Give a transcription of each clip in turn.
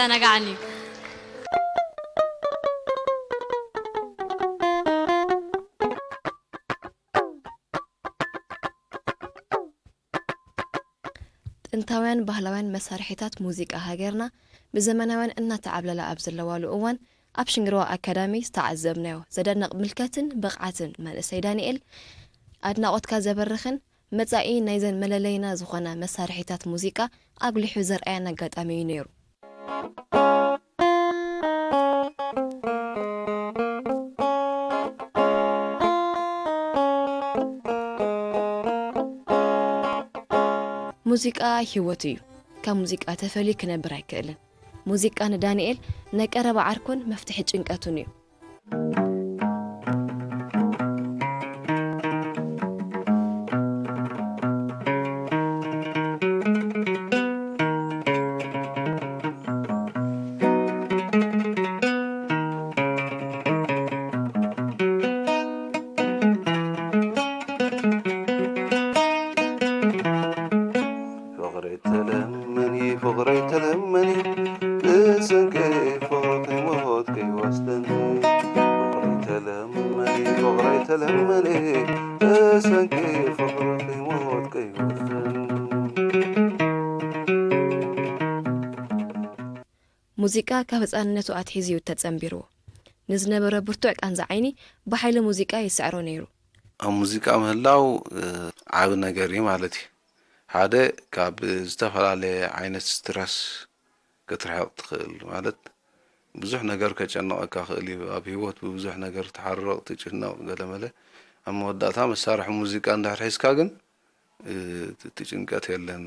زنقعني انتوان بهلوان مسارحيتات موسيقى هاجرنا بزمنوان إننا تعبللا أبزلوالو أوان أبشنجروا أكاديمي استعزبناو زدنا ملكتن بقعتن مال سي دانيال أدناقتك زبرخن متزاقي نايزن مللينا زخنا مسارحيتات موسيقى أقلي حزر أنا قد أمينيرو موسيقى هيوتيو كموسيقى تفلي كنبر አይከእልን ሙዚቃ ንዳንኤል ነቀረበ ዓርኮን መፍትሕ ጭንቀቱን እዩ ሙዚቃ ካብ ህፃንነቱ ኣትሒዝዩ ተጸምቢሩ ንዝነበረ ብርቱዕ ቃንዛ ዓይኒ ብሓይሊ ሙዚቃ ይስዕሮ ነይሩ ኣብ ሙዚቃ ምህላው ዓብ ነገር እዩ ማለት እዩ ሓደ ካብ ዝተፈላለየ ዓይነት ስትረስ ክትርሕቕ ትኽእል ማለት ብዙሕ ነገር ከጨንቐካ ክእል እዩ ኣብ ህይወት ብዙሕ ነገር ተሓርቕ ትጭነቕ ገለመለ ኣብ መወዳእታ መሳርሒ ሙዚቃ እንድሕር ሒዝካ ግን ትጭንቀት የለን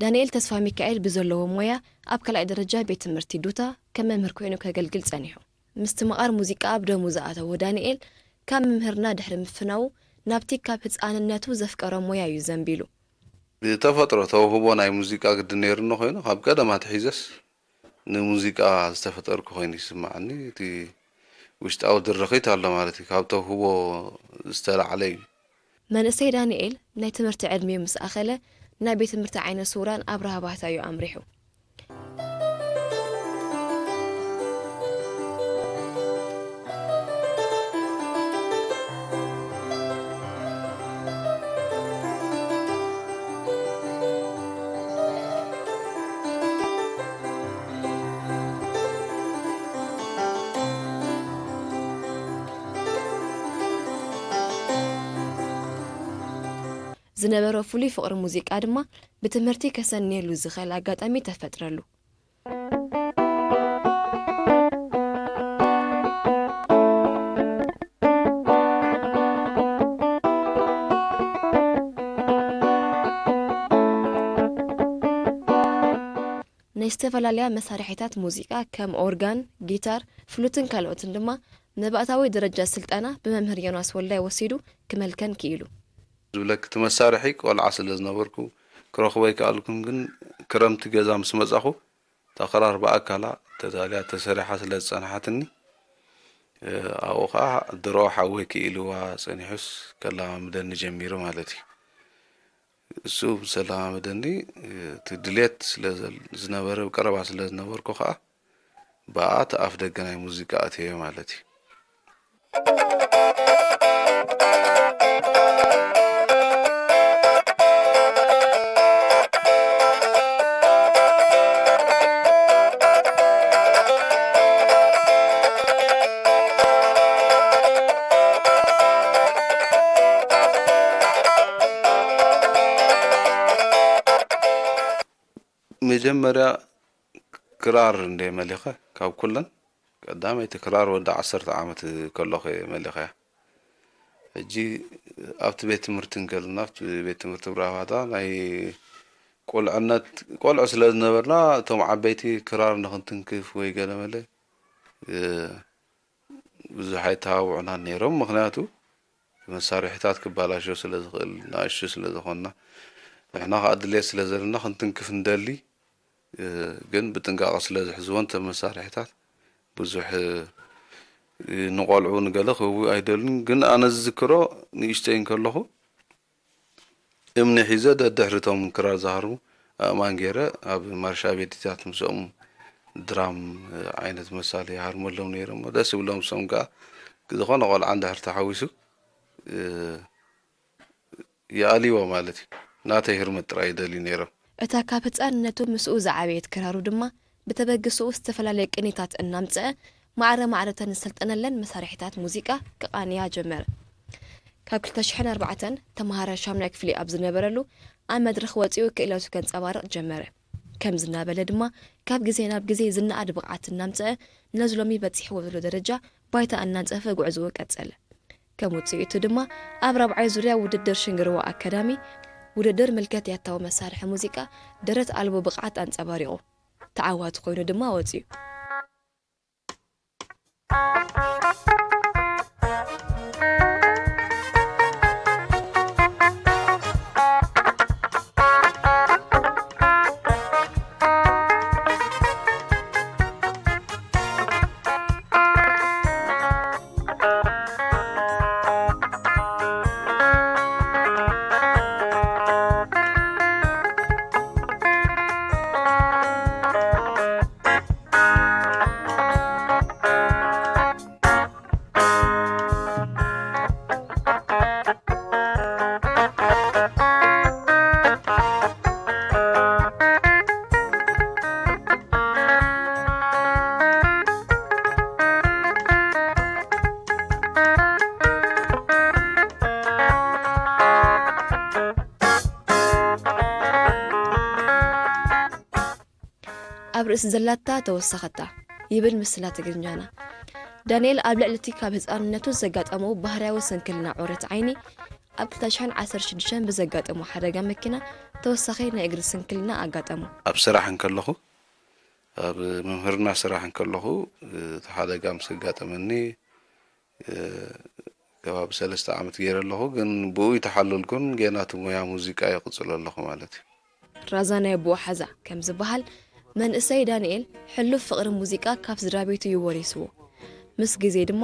دانيال تسفى ميكائيل بزلو مويا أبكال درجة بيت مرتي دوتا كما مهركوينو كجلجل صنيحو مستمقار موسيقى أبدا موزعاته ودانيال كم مهرنا دحر مفناو نابتي كابتس آن الناتو زفكارو مويا يزنبيلو تفترة توهبو ناي موسيقى قد نيرنو خوينو خاب كده ما تحيزس نموسيقى استفتر كويني سمعني تي وشت أو درخيت على مالتي خاب توهبو استلع علي من السيد دانيال نايت مرتي علمي مسأخلة نبي تمرت عين سوران أبرها بحثايو أمريحو ዝነበረ ፍሉይ ፍቅሪ ሙዚቃ ድማ ብትምህርቲ ከሰንየሉ ዝኽእል ኣጋጣሚ ተፈጥረሉ ናይ ዝተፈላለያ መሳርሒታት ሙዚቃ ከም ኦርጋን፣ ጊታር፣ ፍሉትን ካልኦትን ድማ ንባእታዊ ደረጃ ስልጠና ብመምህር ዮናስ ወልዳይ ወሲዱ ክመልከን ክኢሉ ዝብለክ ተመሳርሒ ቆልዓ ስለ ዝነበርኩ ክረኽበይ ከኣልኩም ግን ክረምቲ ገዛ ምስ መጻኹ ተኸራር በኣካላ ተዳልያ ተሰሪሓ ስለ ዝጸንሓትኒ ኣብኡ ከዓ ድሮ ሓወይ ክኢልዋ ጸኒሑስ ከላማምደኒ ጀሚሩ ማለት እዩ እሱ ብሰላማምደኒ እቲ ድሌት ስለ ዝነበረ ቀረባ ስለ ዝነበርኩ ከዓ በኣ ተኣፍ ደገ ናይ ሙዚቃ ኣትየ ማለት እዩ مجمرة كرار ندي ملخة كاب كلن قدامي تكرار ودا 10 عامت كله ملخة ሕጂ ኣብቲ ቤት ትምህርቲ እንከልና ኣብቲ ቤት ትምህርቲ ብራባታ ናይ ቆልዑ ስለ ዝነበርና እቶም ዓበይቲ ክራር ንኽንትንክፍ ወይ ገለ መለ ብዙሕ ኣይተሃውዑና ነይሮም ምክንያቱ መሳርሒታት ክባላሾ ስለ ዝኽእል ንኣሽቱ ስለ ዝኾንና ንሕና ከዓ ድሌት ስለ ዘለና ክንትንክፍ እንደሊ ግን ብጥንቃቐ ስለ ዝሕዝዎን እቶም መሳርሒታት ብዙሕ ንቆልዑ ንገለ ክህቡ ኣይደልን ግን ኣነ ዝዝክሮ ንእሽተይ እንከለኹ እምኒ ሒዘ ደድሕሪቶም ክራር ዝሃርሙ ኣእማን ገይረ ኣብ ማርሻ ቤትታት ምስኦም ድራም ዓይነት መሳሊ ይሃርመሎም ነይሮም ደስ ይብሎም ሰም ከዓ ዝኾነ ቆልዓ እንድሕር ተሓዊሱ ይኣልይዎ ማለት እዩ ናተይ ህርመት ጥራይ ይደልዩ ነይሮም እታ ካብ ህፃንነቱ ምስኡ ዝዓበየት ክራሩ ድማ ብተበግስኡ ዝተፈላለየ ቅኒታት እናምፅአ ማዕረ ተንሰልጠነለን መሳርሒታት ሙዚቃ ክቃንያ ጀመረ ካብ 2004 ተምሃረ 8ይ ክፍሊ ኣብ ዝነበረሉ ኣብ መድረኽ ወፂኡ ክእለቱ ከንፀባርቕ ጀመረ ከም ዝናበለ ድማ ካብ ግዜ ናብ ግዜ ዝነኣድ ብቕዓት እናምፅአ ነዚ ሎሚ በፂሕዎ ዘሎ ደረጃ ባይታ እናንፀፈ ጉዕዝኡ ቀፀለ ከም ውፅኢቱ ድማ ኣብ 4ይ ዙርያ ውድድር ሽንግርዋ ኣካዳሚ ውድድር ምልከት ያታዊ መሳርሒ ሙዚቃ ደረት ኣልቦ ብቕዓት ኣንፀባሪቑ ተዓዋቲ ኮይኑ ድማ ወፂኡ ኣብ ርእስ ዘላታ ተወሰኸታ ይብል ምስላ ትግርኛና ዳንኤል ኣብ ልዕልቲ ካብ ህፃንነቱ ዘጋጠሙ ባህርያዊ ስንክልና ዑረት ዓይኒ ኣብ 2016 ብዘጋጠሙ ሓደጋ መኪና ተወሳኺ ናይ እግሪ ስንክልና ኣጋጠሙ ኣብ ስራሕ እንከለኹ ኣብ መምህርና ስራሕ እንከለኹ ሓደጋ ምስ ኣጋጠመኒ ከባቢ 3 ዓመት ገይረ ኣለኹ ግን ብኡ ይተሓለልኩን ገናቱ ሞያ ሙዚቃ ይቕፅል ኣለኹ ማለት እዩ ራዛ ናይ ብኡ ሓዛ ከም ዝበሃል መንእሰይ ዳንኤል ሕሉፍ ፍቕሪ ሙዚቃ ካብ ስድራቤቱ ይወሪስዎ ምስ ግዜ ድማ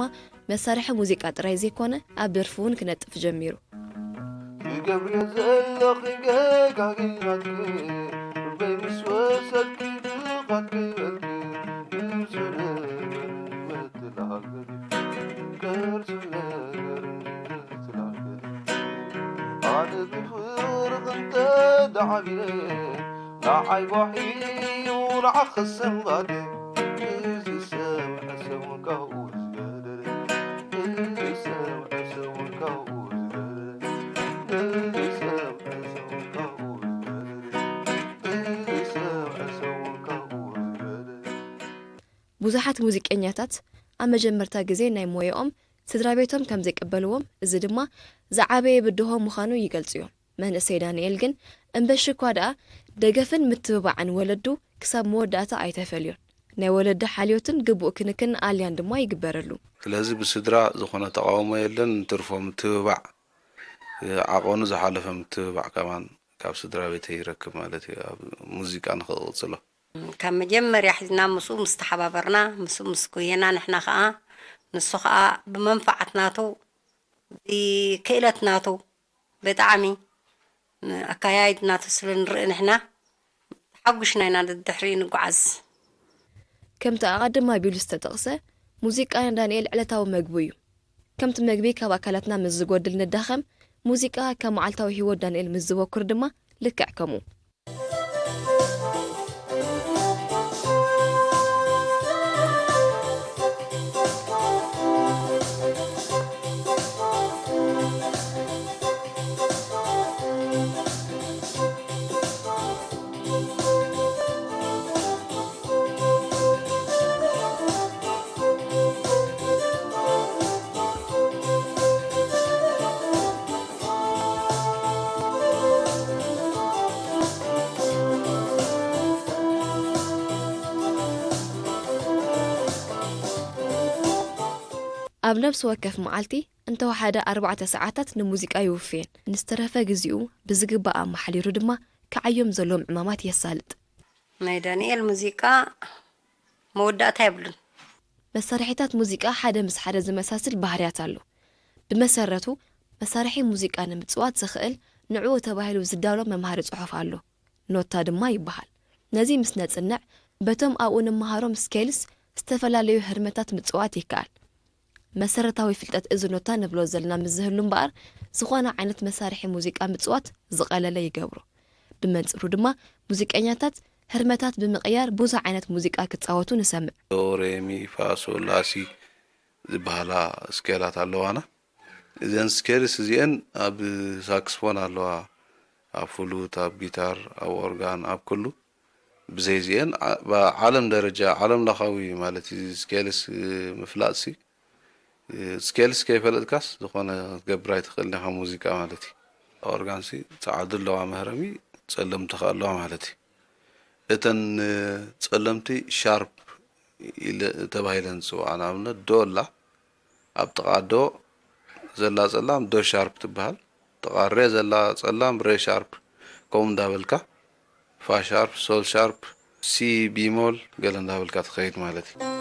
መሳርሒ ሙዚቃ ጥራይ ዘይኮነ ኣብ ደርፊ እውን ክነጥፍ ጀሚሩ نعي وحي ورعخ السمغادي إذي سامع سوى كاوز قادر إذي سامع سوى كاوز قادر إذي سامع سوى كاوز قادر إذي سامع سوى كاوز قادر ብዙሓት ሙዚቀኛታት ኣብ መጀመርታ ግዜ ናይ ሞያኦም ስድራ ቤቶም ከም ዘይቀበልዎም እዚ ድማ ዝዓበየ ብድሆም ምዃኑ ይገልጹ እዮም መንእሰይ ዳንኤል ግን እምበሽ እኳ ደኣ ደገፍን ምትብባዕን ወለዱ ክሳብ መወዳእታ ኣይተፈልዮን ናይ ወለዲ ሓልዮትን ግቡእ ክንክን ኣልያን ድማ ይግበረሉ ስለዚ ብስድራ ዝኾነ ተቃውሞ የለን ትርፎ ምትብባዕ ዓቆኑ ዝሓለፈ ምትብባዕ ከማን ካብ ስድራ ቤት ይረክብ ማለት እዩ ኣብ ሙዚቃ ንኽቕፅሎ ካብ መጀመርያ ሒዝና ምስኡ ምስ ተሓባበርና ምስኡ ምስ ኮይና ንሕና ከዓ ንሱ ከዓ ብመንፋዓትናቱ ብክእለትናቱ ብጣዕሚ ኣካያይድናቱ ስለ ንርኢ ንሕና ሓጒሽና ኢና ድሕሪ ንጓዓዝ ከምቲ ኣቐድማ ቢሉ ዝተጠቕሰ ሙዚቃ ዳንኤል ዕለታዊ መግቢ እዩ ከምቲ መግቢ ካብ ኣካላትና ምስ ዝጎድል ንዳኸም ሙዚቃ ካብ መዓልታዊ ህይወት ዳንኤል ምስ ዝወክር ድማ ልክዕ ከምኡ ኣብ ነብስ ወከፍ መዓልቲ እንተወሓደ 4 ሰዓታት ንሙዚቃ ይውፍየን ንዝተረፈ ግዚኡ ብዝግባእ ኣመሓሊሩ ድማ ከዓዮም ዘሎም ዕማማት የሳልጥ ናይ ዳንኤል ሙዚቃ መወዳእታ ይብሉን መሳርሒታት ሙዚቃ ሓደ ምስ ሓደ ዝመሳሰል ባህርያት ኣሎ ብመሰረቱ መሳርሒ ሙዚቃ ንምጽዋት ዝኽእል ንዕኡ ተባሂሉ ዝዳሎ መምሃሪ ጽሑፍ ኣሎ ኖታ ድማ ይበሃል ነዚ ምስ ነጽንዕ በቶም ኣብኡ ንምሃሮም ስኬልስ ዝተፈላለዩ ህርመታት ምጽዋት ይከኣል መሰረታዊ ፍልጠት እዚ ኖታ ንብሎ ዘለና ምዝህሉ እምበኣር ዝኾነ ዓይነት መሳርሒ ሙዚቃ ምጽዋት ዝቐለለ ይገብሮ ብመንጽሩ ድማ ሙዚቀኛታት ህርመታት ብምቕያር ብዙሕ ዓይነት ሙዚቃ ክጻወቱ ንሰምዕ ዶ ሬ ሚ ፋ ሶል ላ ሲ ዝበሃላ ስኬላት ኣለዋና እዘን ስኬልስ እዚአን ኣብ ሳክስፎን ኣለዋ ኣብ ፍሉት ኣብ ጊታር ኣብ ኦርጋን ኣብ ኩሉ ብዘይ እዚአን ብዓለም ደረጃ ዓለም ለኻዊ ማለት ስኬልስ ምፍላጥሲ ስኬልስ ከይፈለጥካስ ዝኾነ ገብራይ ትኽእል ኢኻ ሙዚቃ ማለት እዩ ኦርጋንሲ ጻዓዱ ኣለዋ መህረሚ ጸለምቲ ኣለዋ ማለት እዩ እተን ጸለምቲ ሻርፕ ተባሂለን ጽዋዓ ንኣብነት ዶ ኣላ ኣብ ጥቓ ዶ ዘላ ጸላም ዶ ሻርፕ ትበሃል ጥቓ ሬ ዘላ ጸላም ሬ ሻርፕ ከምኡ እንዳበልካ ፋ ሻርፕ ሶል ሻርፕ ሲ ቢሞል ገለ እንዳበልካ ትኸይድ ማለት እዩ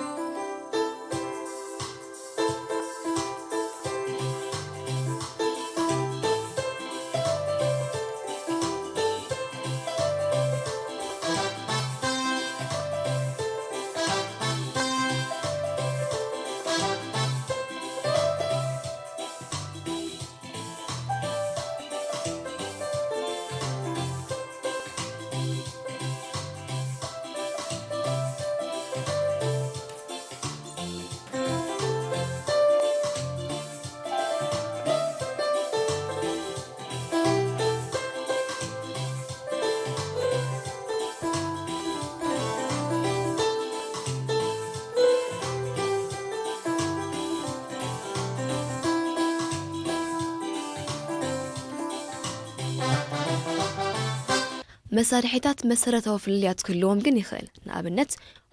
መሳርሒታት መሰረታዊ ፍልልያት ክህልዎም ግን ይኽእል ንኣብነት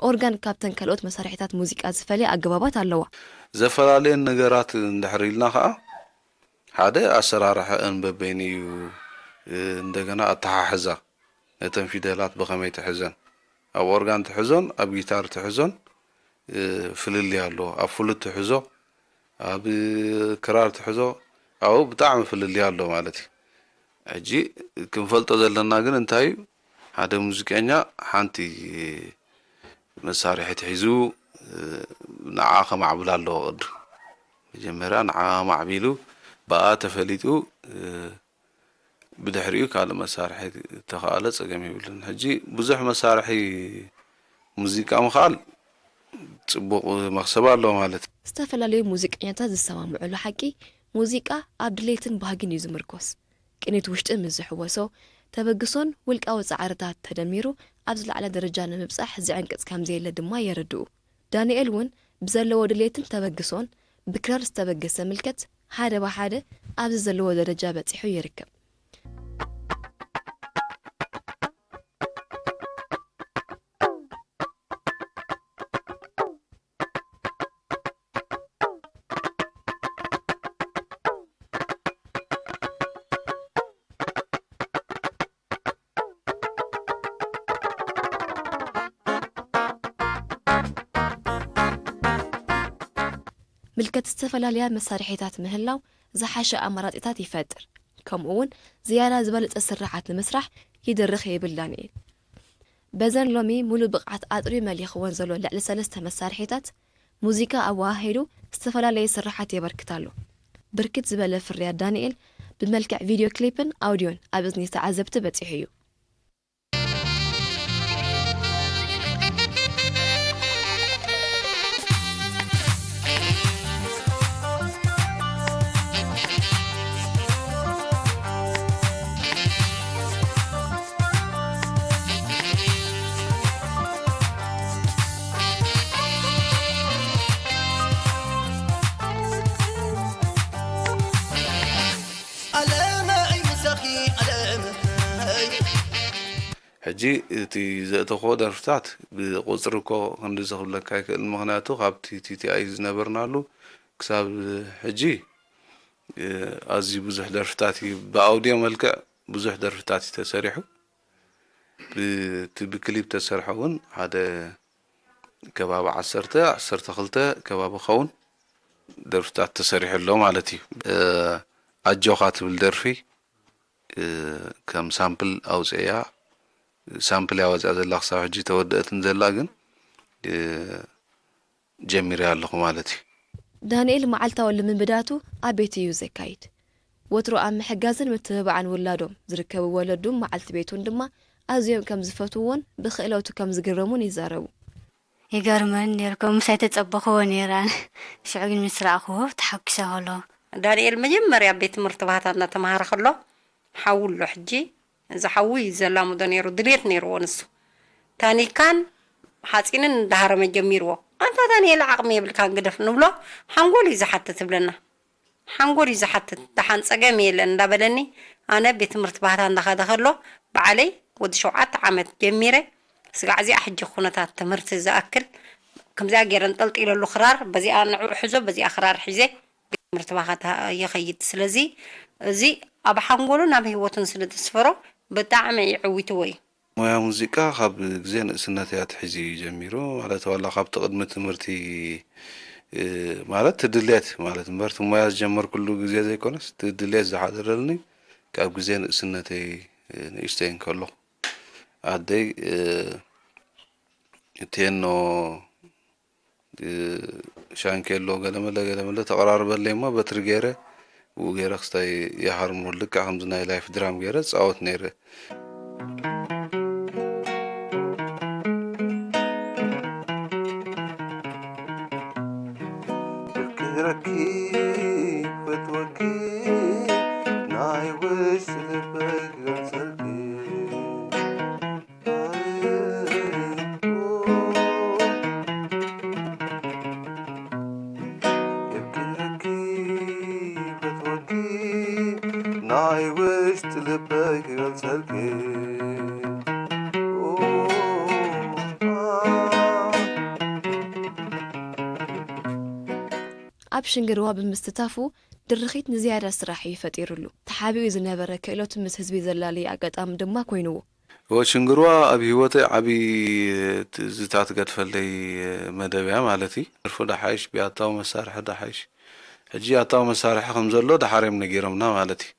ኦርጋን ካብተን ካልኦት መሳርሒታት ሙዚቃ ዝፈልየ ኣገባባት ኣለዋ ዘፈላለየን ነገራት እንድሕር ኢልና ከዓ ሓደ ኣሰራርሐአን በበይን እዩ እንደገና ኣተሓሕዛ ነተን ፊደላት ብኸመይ ትሕዘን ኣብ ኦርጋን ትሕዞን ኣብ ጊታር ትሕዞን ፍልልያ ኣሎ ኣብ ፍሉት ትሕዞ ኣብ ክራር ትሕዞ ኣብኡ ብጣዕሚ ፍልልያ ኣሎ ማለት እዩ ሕጂ ክንፈልጦ ዘለና ግን እንታይ እዩ ሓደ ሙዚቀኛ ሓንቲ መሳርሒት ሒዙ ንዓ ከማዕብል ኣለዎ ቅዱ መጀመርያ ንዓ ማዕቢሉ ብኣ ተፈሊጡ ብድሕሪኡ ካልእ መሳርሒ ተኸኣለ ፀገም ይብልን ሕጂ ብዙሕ መሳርሒ ሙዚቃ ምኻል ጽቡቕ መኽሰብ ኣለዎ ማለት ዝተፈላለዩ ሙዚቀኛታት ዝሰማምዑሉ ሓቂ ሙዚቃ ኣብ ድሌትን ባህግን እዩ ዝምርኮስ ቅኒት ውሽጢ ምዝሕወሶ ተበግሶን ውልቃዊ ጻዕርታት ተደሚሩ ኣብ ዝለዕለ ደረጃ ንምብጻሕ ዝዕንቅጽ ከምዘየለ ድማ የረድኡ ዳንኤል እውን ብዘለዎ ድሌትን ተበግሶን ብክራር ዝተበገሰ ምልከት ሓደ ብሓደ ኣብዚ ዘለዎ ደረጃ በፂሑ ይርከብ ምልከት ዝተፈላለዩ መሳርሒታት ምህላው ዝሓሸ ኣማራጺታት ይፈጥር ከምኡ እውን ዝያዳ ዝበለጸ ስራሓት ንምስራሕ ይድርኽ ይብል ዳንኤል በዘን ሎሚ ሙሉእ ብቕዓት ኣጥሪ መሊኽዎን ዘሎ ልዕሊ 3 መሳርሒታት ሙዚቃ ኣዋሃሂዱ ዝተፈላለየ ስራሓት የበርክታሉ ብርክት ዝበለ ፍርያት ዳንኤል ብመልክዕ ቪድዮ ክሊፕን ኣውድዮን ኣብ እዝኒ ተዓዘብቲ በፂሑ እዩ ሕጂ እቲ ዘእተኾ ደርፍታት ብቁፅሪ እኮ ክንዲ ዘኽብለካ ይክእል ምክንያቱ ካብቲ ቲቲኣይ ዝነበርናሉ كساب حجي أزي بزح درفتاتي بأوديو ملكة بزح درفتاتي تسريحو بكليب تسرحون هذا كباب عصرته خلته كباب خون درفتات تسريح اللوم مالتي أجوخات بالدرفي كم سامبل أو زيا سامبل أو زي الله صاحب جي تودأت نزلاجن جميرة الله مالتي دانيال معلتا ولا من بداته أبيت يوزكايد وترو أم حجازن متبعن ولادهم زركب ولدهم معلت بيتون دما أزيم كم زفتوون بخيلاتو كم زجرمون يزارو يقرمن يركم سيتطبخوا نيران شعقين مسرعخو تحكسه هلو دانيال مجمر بيت مرتبطاتنا تمهار خلو حول له حجي إذا حوي زلامو دانيرو دليت نيرو نسو تاني كان حاسين دهار مجميرو أنت دانيال عقمي بالكان قدف نبلو حنقول إذا حتى تبلنا حنقول إذا حتى تحن سجمي لأن دبلني أنا بيت مرتبطاتنا دخلو بعلي ود شوعات عمت جميرة سقعزي أحد خونتات تمرت زأكل كم زا جيران طلت إلى الأخرار بزي أنا حزب بزي أخرار حزة مرتبطاتها يخيط سلزي زي أبا حنقولو نبي وتنسل تسفرو بتعمل يعويتوي مويا موسيقى خاب زين سنتيات حزي جميرو على تولى خاب تقدمة مرتي مالت تدليت مالت مرت مويا جمر كله جزية زي كونس تدليت زحادرلني كاب زين سنتي نيشتين كله عادي تينو شان كيلو قلمله تقرار باللي ما بترجيره وغير خستاي يحرموا لك حمزنا لايف درام غير صوت نيره أبشنجروا بمستتافو درخيت نزيادة سراحي فتيرلو تحابي إذا نبرة كيلوت مس حزبي زلالي أقد أم دما كوينو هو شنجروا أبي هوتي أبي زتات قد فلي مدبيا مالتي عرفوا دحايش بيعطاو مسارح دحايش هجي عطاو مسارح خمزلو دحارم نجيرمنا مالتي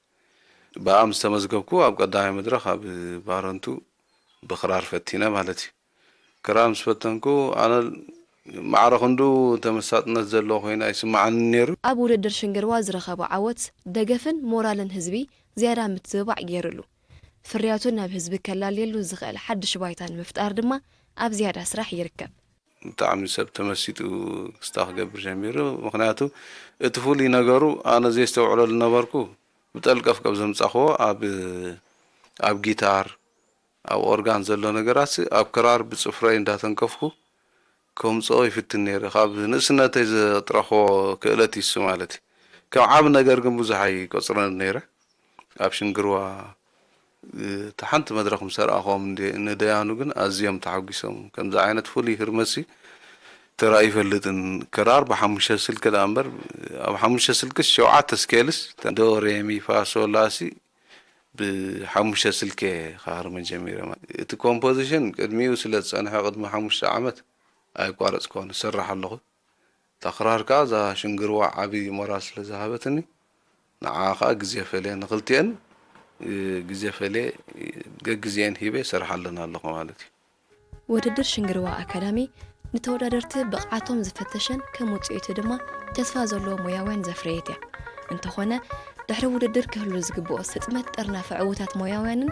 بقى مستمزقبكو أبقى داعي مدرخ أبي بارنتو بخرار فتينا مالتي كرام سفتنكو أنا معرخندو تمسات نزلو خوينا يسمع النير أبو ردر شنجروا زرخبو عوت دقفن مورالن هزبي زيادة متزبع يرلو فرياتنا بهزب كلال يلو زغال حد شبايتان مفتقر دما أب زيادة سراح يركب تعمل سب تمسيتو استاخقبر جميرو مخناتو اتفولي نقرو أنا زي استوعلو لنباركو بتلقف قبزم صخو أب جيتار أو أورغان زلو نقراسي أب كرار بصفرين داتن كفكو كم صوي في التنير خاب نسنا تيز طرخو كالتي السمالتي كم عام نقر جنبوز حي قصرنا النيرة أبشن قروا تحنت مدرخ مسار أخو من دي إن ديانو جن أزيم تعوقسم كم زعينة فولي هرمسي ترى فلتن كرار بحمش سلك الأمبر بحمش سلك الشوعات تسكيلس دو ريمي فاسو لاسي بحمش سلك خار من جميرة الكومبوزيشن قدمي وسلت أنا قد ما حمش عمت أي قارس كون سرح اللغة تقرار كذا شنقروا عبي مراسل ذهبتني نعاقة جزية فلي نقلتين جزية فلي جزيين هيبة سرح لنا اللغة مالتي وددر شنقروا أكاديمي نتوددرت بقعتهم زفتشن كموتيت دما تسفازلو موياوين زفريتيا انتخونا دحر وددر كهلو زقبو ستمت أرناف عوتات موياوين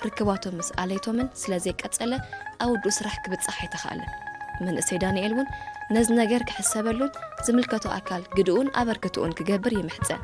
ركباتهم مسأليتهم سلازي كتسألة أو دو سرح كبتصحي تخالن من السيداني إلون نز نجار كحسابلون زملكتو أكل قدون أبركتون كجبر يمحزن